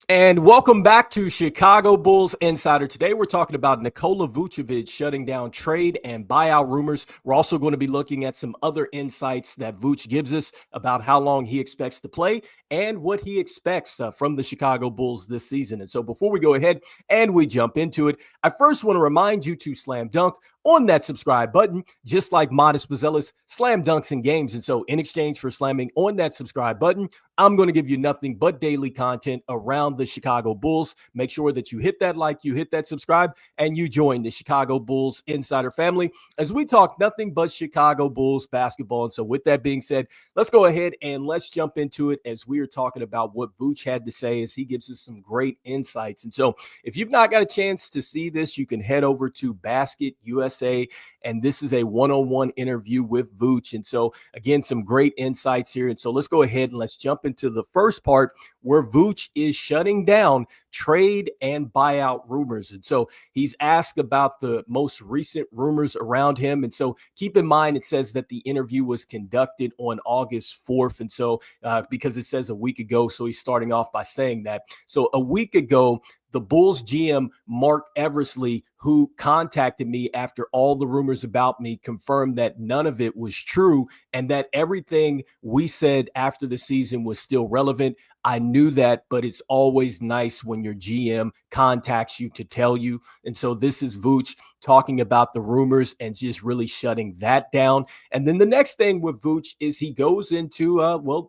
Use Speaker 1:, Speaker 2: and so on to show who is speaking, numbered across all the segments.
Speaker 1: And welcome back to Chicago Bulls Insider. Today we're talking about Nikola Vucevic shutting down trade and buyout rumors. We're also going to be looking at some other insights that Vuce gives us about how long he expects to play and what he expects from the Chicago Bulls this season. And so before we go ahead and we jump into it, I first want to remind you to slam dunk on that subscribe button, just like Modest Buzelis slam dunks in games. And so in exchange for slamming on that subscribe button, I'm going to give you nothing but daily content around the Chicago Bulls. Make sure that you hit that like, you hit that subscribe, and you join the Chicago Bulls Insider family as we talk nothing but Chicago Bulls basketball. And so with that being said, let's go ahead and let's jump into it as we are talking about what Vuce had to say as he gives us some great insights. And so if you've not got a chance to see this, you can head over to Basket USA, and this is a one-on-one interview with Vuce. And so again, some great insights here. And so let's go ahead and let's jump into the first part where Vuce is shutting down trade and buyout rumors. And so he's asked about the most recent rumors around him. And so keep in mind, it says that the interview was conducted on August 4th. And so because it says a week ago, so he's starting off by saying that. So a week ago, the Bulls GM, Mark Eversley, who contacted me after all the rumors about me, confirmed that none of it was true and that everything we said after the season was still relevant. I knew that, but it's always nice when your GM contacts you to tell you. And so this is Vuce talking about the rumors and just really shutting that down. And then the next thing with Vuce is he goes into,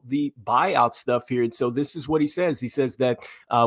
Speaker 1: the buyout stuff here. And so this is what he says. He says that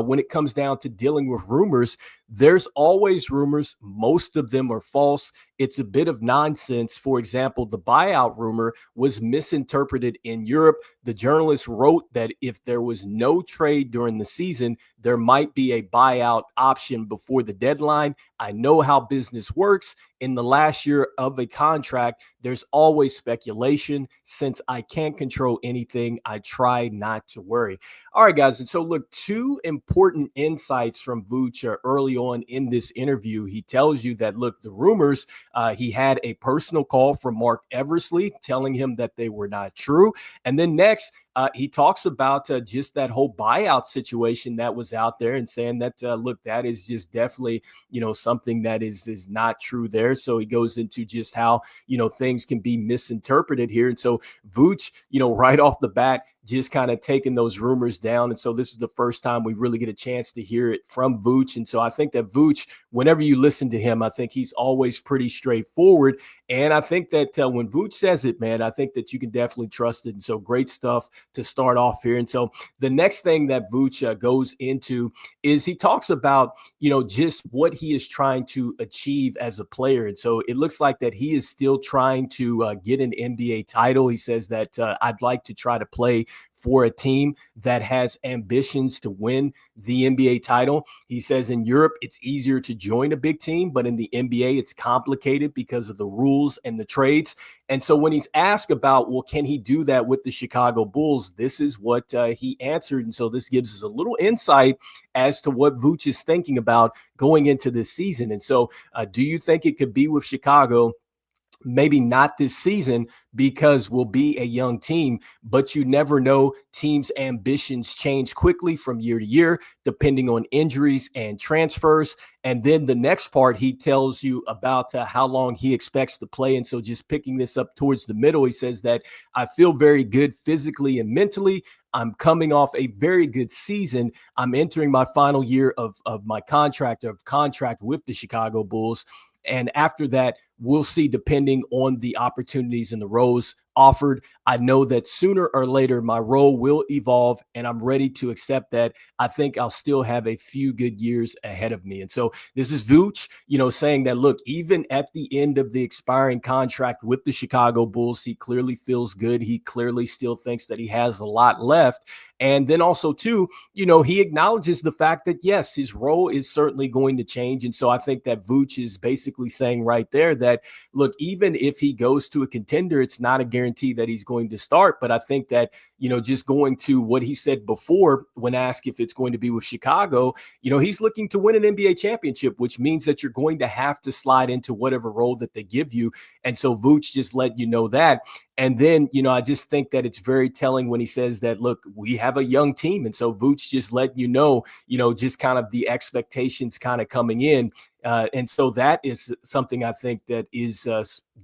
Speaker 1: when it comes down to dealing with rumors, there's always rumors. Most of them are false. It's a bit of nonsense. For example, the buyout rumor was misinterpreted in Europe. The journalist wrote that if there was no trade during the season, there might be a buyout option before the deadline. I know how business works. In the last year of a contract, there's always speculation. Since I can't control anything, I try not to worry. All right, guys. And so look, two important insights from Vuce early on in this interview. He tells you that, look, the rumors, he had a personal call from Mark Eversley telling him that they were not true. And then next, he talks about just that whole buyout situation that was out there and saying that, look, that is just definitely, something that is not true there. So he goes into just how, things can be misinterpreted here. And so Vuce, right off the bat, just kind of taking those rumors down. And so this is the first time we really get a chance to hear it from Vuce. And so I think that Vuce, whenever you listen to him, I think he's always pretty straightforward. And I think that when Vuce says it, man, I think that you can definitely trust it. And so great stuff to start off here. And so the next thing that Vuce goes into is he talks about, just what he is trying to achieve as a player. And so it looks like that he is still trying to get an NBA title. He says that I'd like to try to play for a team that has ambitions to win the NBA title. He says in Europe, it's easier to join a big team, but in the NBA, it's complicated because of the rules and the trades. And so when he's asked about, well, can he do that with the Chicago Bulls? This is what he answered. And so this gives us a little insight as to what Vuce is thinking about going into this season. And so do you think it could be with Chicago? Maybe not this season because we'll be a young team, but you never know. Teams' ambitions change quickly from year to year, depending on injuries and transfers. And then the next part, he tells you about how long he expects to play. And so just picking this up towards the middle, he says that I feel very good physically and mentally. I'm coming off a very good season. I'm entering my final year of my contract with the Chicago Bulls. And after that, we'll see, depending on the opportunities and the roles offered. I know that sooner or later my role will evolve, and I'm ready to accept that. I think I'll still have a few good years ahead of me. And so this is Vuce, saying that, look, even at the end of the expiring contract with the Chicago Bulls, he clearly feels good. He clearly still thinks that he has a lot left. And then also, too, he acknowledges the fact that, yes, his role is certainly going to change. And so I think that Vuce is basically saying right there that, look, even if he goes to a contender, it's not a guarantee that he's going to start. But I think that, just going to what he said before when asked if it's going to be with Chicago, he's looking to win an NBA championship, which means that you're going to have to slide into whatever role that they give you. And so Vuce just let you know that. And then, I just think that it's very telling when he says that, look, we have a young team. And so Vooch just letting just kind of the expectations kind of coming in. And so that is something I think that is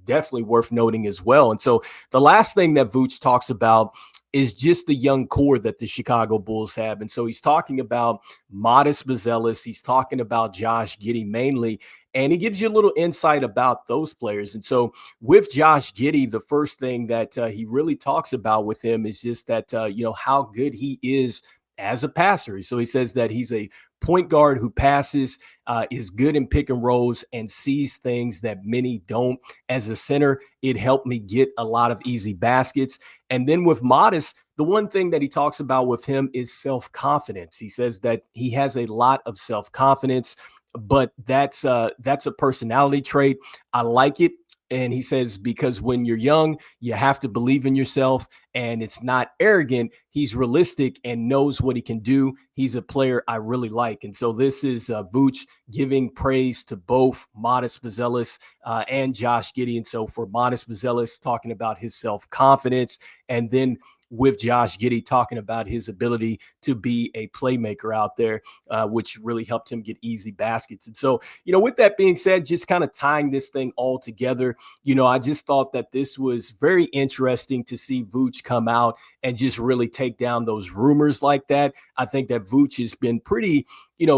Speaker 1: definitely worth noting as well. And so the last thing that Vooch talks about is just the young core that the Chicago Bulls have. And so he's talking about Modest Buzelis. He's talking about Josh Giddey mainly. And he gives you a little insight about those players. And so with Josh Giddey, the first thing that he really talks about with him is just that, how good he is as a passer. So he says that he's a point guard who passes, is good in pick and rolls, and sees things that many don't. As a center, it helped me get a lot of easy baskets. And then with Modest, the one thing that he talks about with him is self-confidence. He says that he has a lot of self-confidence, but that's a personality trait. I like it. And he says, because when you're young, you have to believe in yourself, and it's not arrogant. He's realistic and knows what he can do. He's a player I really like. And so this is Vooch giving praise to both Modest Buzelis and Josh Giddey. And so for Modest Buzelis, talking about his self-confidence, and then with Josh Giddey talking about his ability to be a playmaker out there, which really helped him get easy baskets. And so, with that being said, just kind of tying this thing all together, I just thought that this was very interesting to see Vooch come out and just really take down those rumors like that. I think that Vooch has been pretty,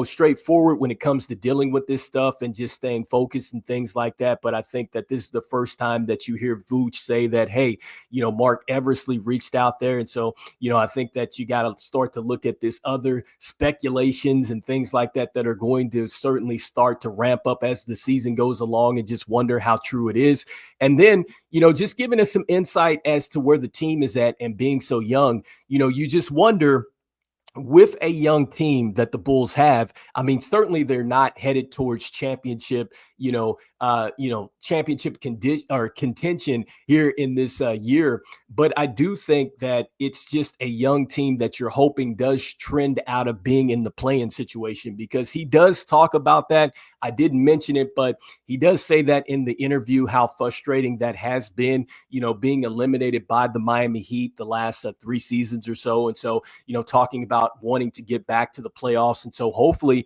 Speaker 1: straightforward when it comes to dealing with this stuff and just staying focused and things like that. But I think that this is the first time that you hear Vooch say that, hey, Mark Eversley reached out there. And so, I think that you got to start to look at this other speculations and things like that that are going to certainly start to ramp up as the season goes along, and just wonder how true it is. And then, just giving us some insight as to where the team is at and being so young, you just wonder, with a young team that the Bulls have, I mean, certainly they're not headed towards championship, championship contention here in this year. But I do think that it's just a young team that you're hoping does trend out of being in the play-in situation, because he does talk about that. I didn't mention it, but he does say that in the interview, how frustrating that has been, being eliminated by the Miami Heat the last 3 seasons or so. And so, talking about wanting to get back to the playoffs. And so hopefully,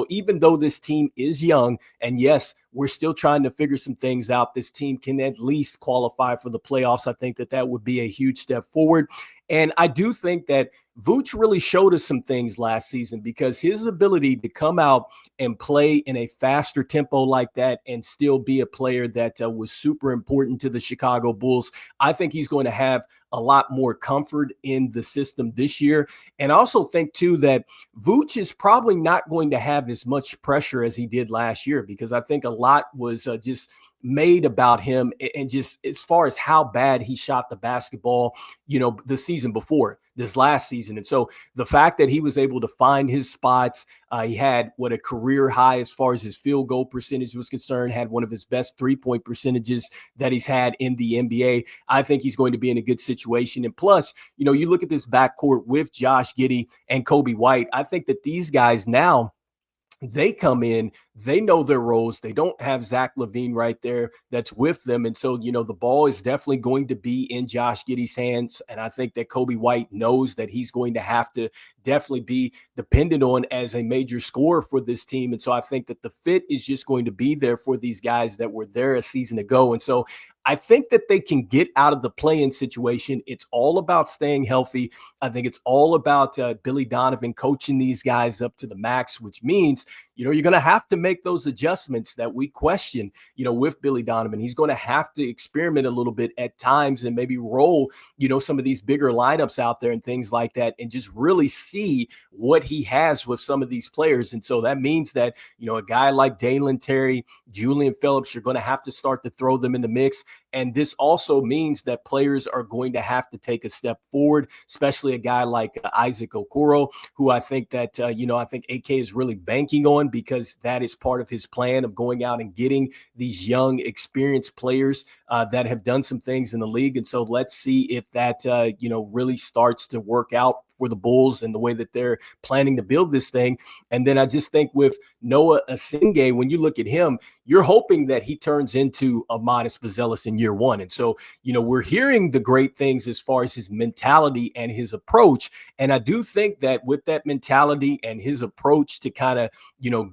Speaker 1: even though this team is young, and yes, we're still trying to figure some things out, this team can at least qualify for the playoffs. I think that would be a huge step forward. And I do think that Vooch really showed us some things last season, because his ability to come out and play in a faster tempo like that and still be a player that was super important to the Chicago Bulls, I think he's going to have a lot more comfort in the system this year. And I also think, too, that Vooch is probably not going to have as much pressure as he did last year, because I think a lot was just made about him, and just as far as how bad he shot the basketball, the season before this last season. And so the fact that he was able to find his spots, he had a career high as far as his field goal percentage was concerned, had one of his best 3-point percentages that he's had in the NBA. I think he's going to be in a good situation. And plus, you look at this backcourt with Josh Giddey and Kobe White. I think that these guys now, they come in, they know their roles. They don't have Zach LaVine right there that's with them. And so, the ball is definitely going to be in Josh Giddey's hands. And I think that Kobe White knows that he's going to have to definitely be dependent on as a major scorer for this team. And so I think that the fit is just going to be there for these guys that were there a season ago. And so I think that they can get out of the play-in situation. It's all about staying healthy. I think it's all about Billy Donovan coaching these guys up to the max, which means, you're going to have to make those adjustments that we question, with Billy Donovan. He's going to have to experiment a little bit at times and maybe roll, some of these bigger lineups out there and things like that, and just really see what he has with some of these players. And so that means that, a guy like Dalen Terry, Julian Phillips, you're going to have to start to throw them in the mix. And this also means that players are going to have to take a step forward, especially a guy like Isaac Okoro, who I think that, I think AK is really banking on, because that is part of his plan of going out and getting these young, experienced players that have done some things in the league. And so let's see if that, really starts to work out for the Bulls and the way that they're planning to build this thing. And then I just think with Noah Asingay, when you look at him, you're hoping that he turns into a modest Buzelis in year one. And so, we're hearing the great things as far as his mentality and his approach. And I do think that with that mentality and his approach to kind of,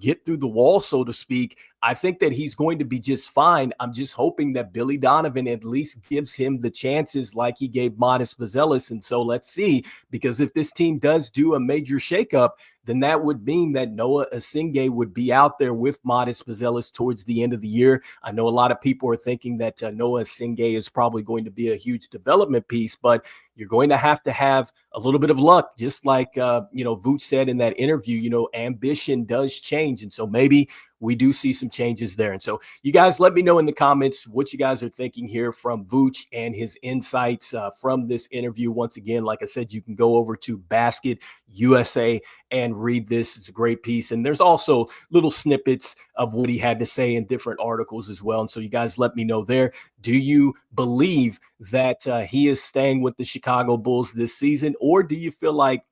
Speaker 1: get through the wall, so to speak, I think that he's going to be just fine. I'm just hoping that Billy Donovan at least gives him the chances like he gave Modest Buzelis. And so let's see, because if this team does do a major shakeup, then that would mean that Noah Asingay would be out there with Modest Buzelis towards the end of the year. I know a lot of people are thinking that Noah Asingay is probably going to be a huge development piece, but you're going to have a little bit of luck, just like, Vooch said in that interview, ambition does change. And so maybe we do see some changes there. And so you guys let me know in the comments what you guys are thinking here from Vooch and his insights from this interview. Once again, like I said, you can go over to Basket USA and read this. It's a great piece. And there's also little snippets of what he had to say in different articles as well. And so you guys let me know there. Do you believe that he is staying with the Chicago Bulls this season, or do you feel like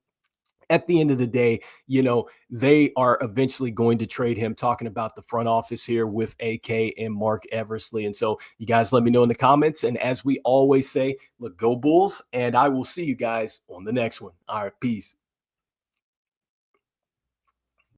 Speaker 1: at the end of the day, they are eventually going to trade him? Talking about the front office here with AK and Mark Eversley. And so you guys let me know in the comments. And as we always say, look, go Bulls, and I will see you guys on the next one. All right, peace.